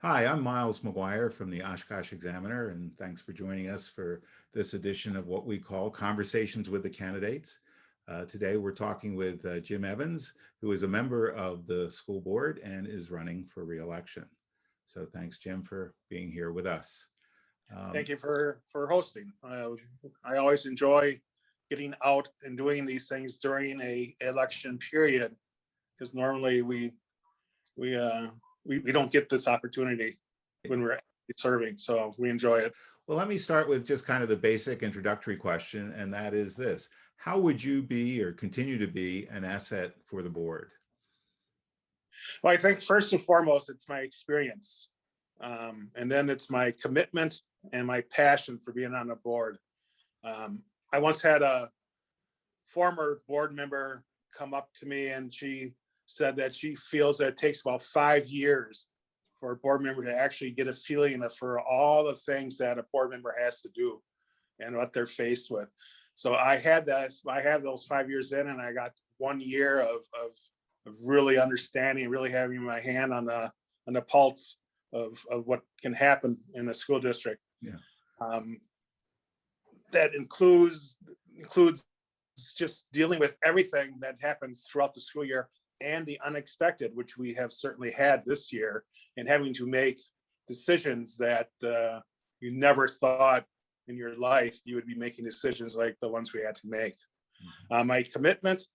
Hi, I'm Miles McGuire from the Oshkosh Examiner, and thanks for joining us for this edition of what we call Conversations with the Candidates. Today, we're talking with Jim Evans, who is a member of the school board and is running for re-election. So thanks, Jim, for being here with us. Thank you for hosting. I always enjoy getting out and doing these things during a election period because normally we don't get this opportunity when we're serving, so we enjoy it. Well, let me start with just kind of the basic introductory question, and that is this. How would you be or continue to be an asset for the board? Well, I think first and foremost, it's my experience, and then it's my commitment and my passion for being on the board. I once had a former board member come up to me and she said that she feels that it takes about 5 years for a board member to actually get a feeling for all the things that a board member has to do and what they're faced with. So I had those 5 years in, and I got 1 year of really understanding, really having my hand on the pulse of what can happen in a school district. Yeah. That includes just dealing with everything that happens throughout the school year and the unexpected, which we have certainly had this year, and having to make decisions that you never thought in your life you would be making decisions like the ones we had to make. My commitment,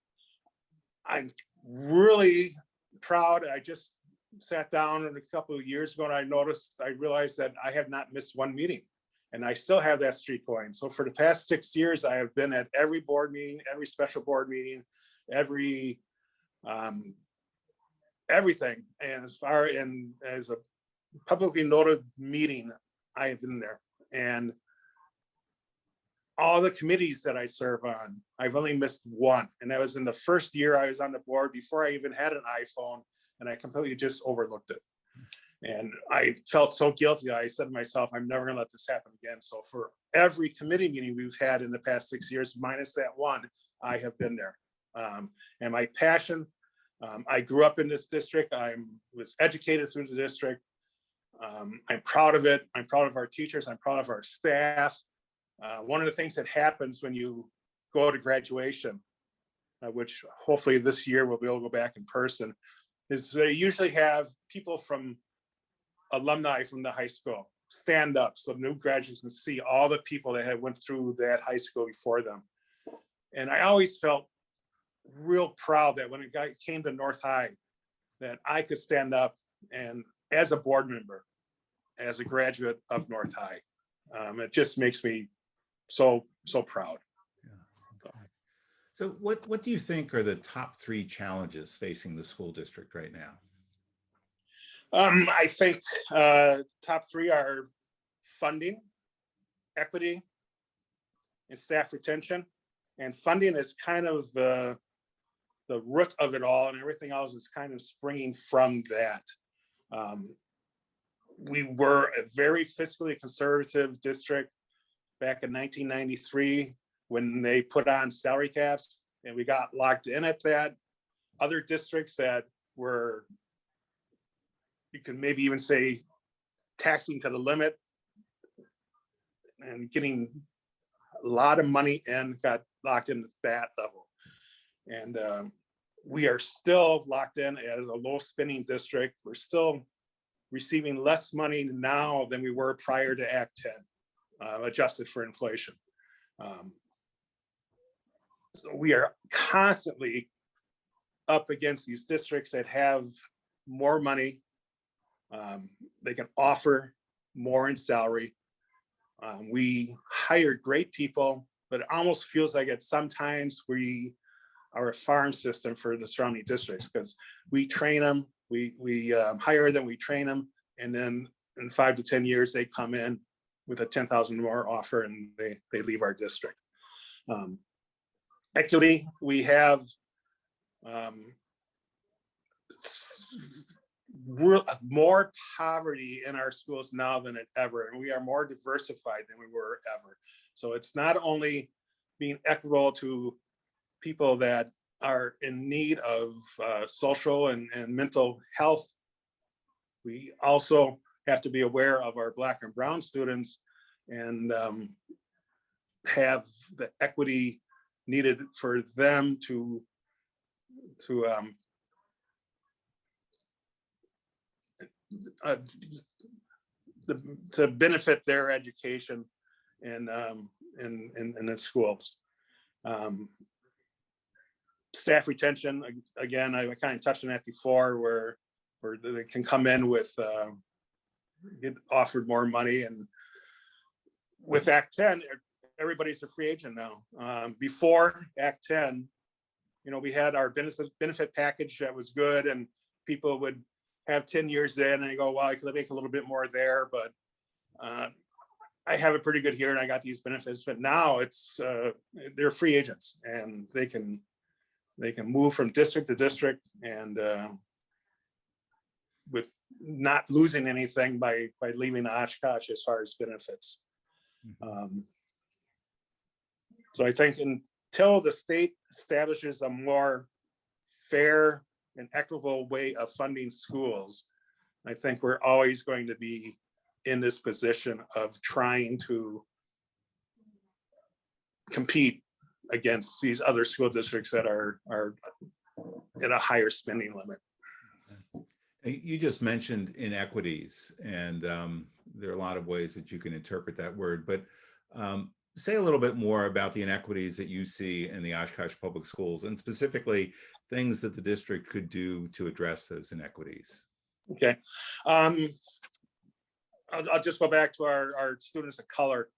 I'm really proud. I just sat down a couple of years ago and I realized that I have not missed one meeting. And I still have that streak going. So for the past 6 years, I have been at every board meeting, every special board meeting, every everything. And as a publicly noted meeting, I have been there. And all the committees that I serve on, I've only missed one. And that was in the first year I was on the board before I even had an iPhone, and I completely just overlooked it. And I felt so guilty. I said to myself, I'm never going to let this happen again. So for every committee meeting we've had in the past 6 years, minus that one, I have been there. And my passion, I grew up in this district. I was educated through the district. I'm proud of it. I'm proud of our teachers. I'm proud of our staff. One of the things that happens when you go to graduation, which hopefully this year we'll be able to go back in person, is they usually have people from alumni from the high school stand up so new graduates can see all the people that had went through that high school before them. And I always felt real proud that when it came to North High, that I could stand up and as a board member, as a graduate of North High, it just makes me so proud. Yeah. Okay. So what do you think are the top three challenges facing the school district right now? I think top three are funding, equity, and staff retention. And funding is kind of the root of it all, and everything else is kind of springing from that. We were a very fiscally conservative district back in 1993 when they put on salary caps, and we got locked in at that. Other districts that were, you can maybe even say, taxing to the limit and getting a lot of money in, got locked in at that level. And we are still locked in as a low spending district. We're still receiving less money now than we were prior to Act 10, adjusted for inflation. So we are constantly up against these districts that have more money. They can offer more in salary. We hire great people, but it almost feels like sometimes we are a farm system for the surrounding districts because we train them, we hire them, we train them, and then in 5 to 10 years they come in with a 10,000 more offer and they leave our district. Equity, we have more poverty in our schools now than ever, and we are more diversified than we were ever. So it's not only being equitable to people that are in need of social and mental health, we also have to be aware of our Black and brown students and have the equity needed for them to benefit their education in the schools. Staff retention, again, I kind of touched on that before, where they can come in with get offered more money, and with Act 10, everybody's a free agent now. Before Act 10, we had our benefit package that was good, and people would have 10 years in and they go, well, I could make a little bit more there, but I have it pretty good here and I got these benefits. But now it's they're free agents, and they can move from district to district, and with not losing anything by leaving Oshkosh as far as benefits. So I think until the state establishes a more fair and equitable way of funding schools, I think we're always going to be in this position of trying to compete against these other school districts that are at a higher spending limit. You just mentioned inequities, and there are a lot of ways that you can interpret that word, but say a little bit more about the inequities that you see in the Oshkosh Public Schools, and specifically things that the district could do to address those inequities. Okay. I'll just go back to our students of color.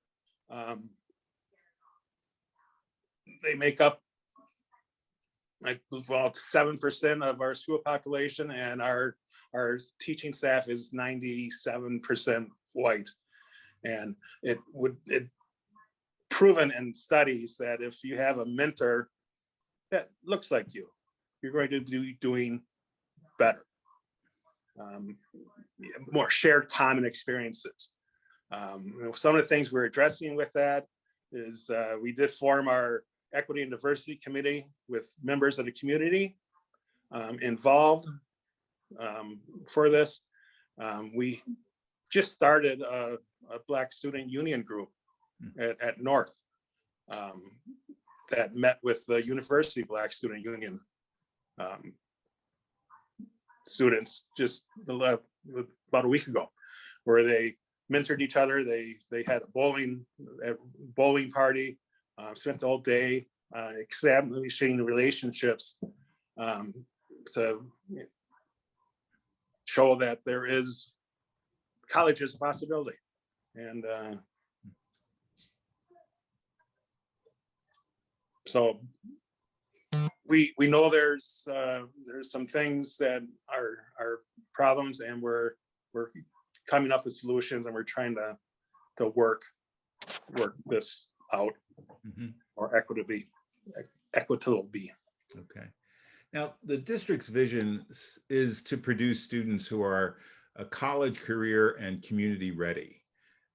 They make up like about 7% of our school population, and our teaching staff is 97% white. And it proven in studies that if you have a mentor that looks like you, you're going to be doing better. More shared common experiences. Some of the things we're addressing with that is we did form our Equity and Diversity Committee with members of the community involved for this. We just started a Black student union group at North that met with the University Black Student Union students just about a week ago, where they mentored each other. They had a bowling party, spent the whole day establishing relationships to show that there is college is a possibility. And so we know there's some things that are problems, and we're coming up with solutions, and we're trying to work this out more equitably. Okay. Now, the district's vision is to produce students who are college, career, and community ready.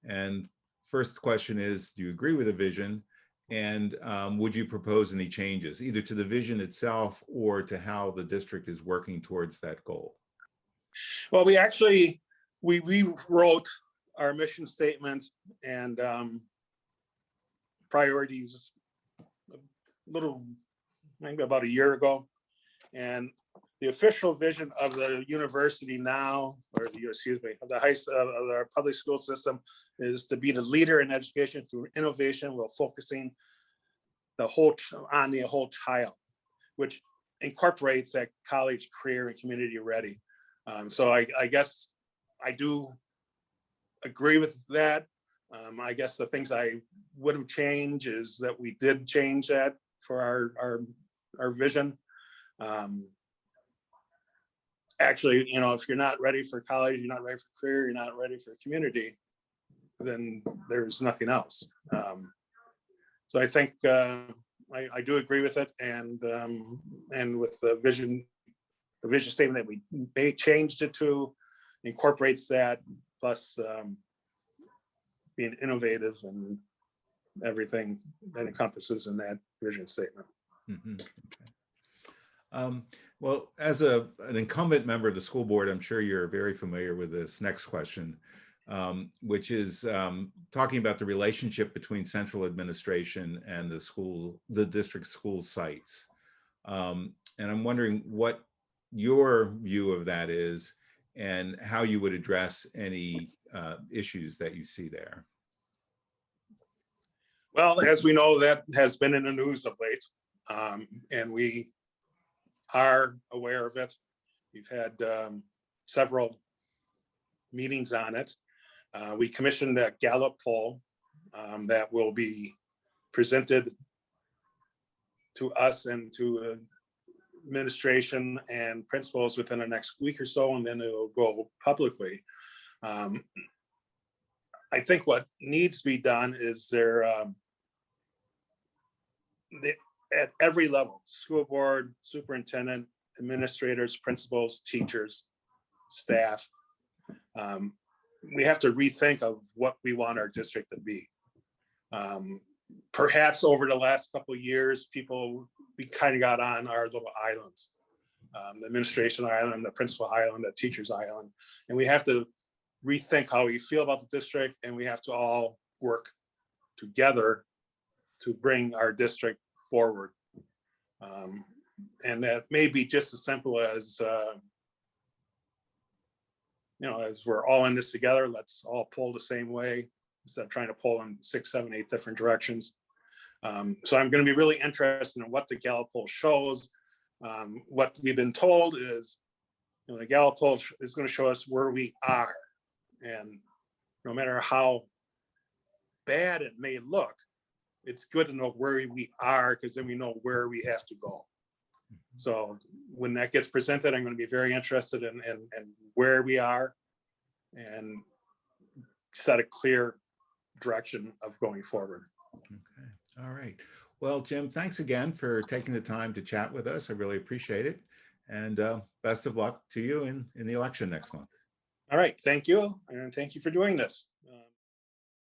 And first question is, do you agree with the vision? And would you propose any changes, either to the vision itself or to how the district is working towards that goal? Well, we actually, we rewrote our mission statement and priorities a little, maybe about a year ago. And the official vision of the university now, or of the of our public school system, is to be the leader in education through innovation while focusing on the whole child, which incorporates that college, career, and community ready. So I guess I do agree with that. I guess the things I would have changed is that we did change that for our vision. Actually, if you're not ready for college, you're not ready for career, you're not ready for community, then there's nothing else. So I think I do agree with it, and with the vision statement that we changed it to incorporates that, plus being innovative and everything that encompasses in that vision statement. Okay. Um, well, as an incumbent member of the school board, I'm sure you're very familiar with this next question, which is talking about the relationship between central administration and the district school sites. And I'm wondering what your view of that is and how you would address any issues that you see there. Well, as we know, that has been in the news of late, and we are aware of it. We've had several meetings on it. We commissioned a Gallup poll that will be presented to us and to administration and principals within the next week or so, and then it'll go publicly. I think what needs to be done is at every level, school board, superintendent, administrators, principals, teachers, staff, we have to rethink of what we want our district to be. Perhaps over the last couple of years, we kind of got on our little islands, the administration island, the principal island, the teacher's island, and we have to rethink how we feel about the district, and we have to all work together to bring our district forward. And that may be just as simple as, as we're all in this together, let's all pull the same way instead of trying to pull in 6, 7, 8 different directions. So I'm going to be really interested in what the Gallup poll shows. What we've been told is, the Gallup poll is going to show us where we are. And no matter how bad it may look, it's good to know where we are, because then we know where we have to go. So when that gets presented, I'm going to be very interested in where we are and set a clear direction of going forward. Okay. All right. Well, Jim, thanks again for taking the time to chat with us. I really appreciate it. And best of luck to you in the election next month. All right. Thank you. And thank you for doing this.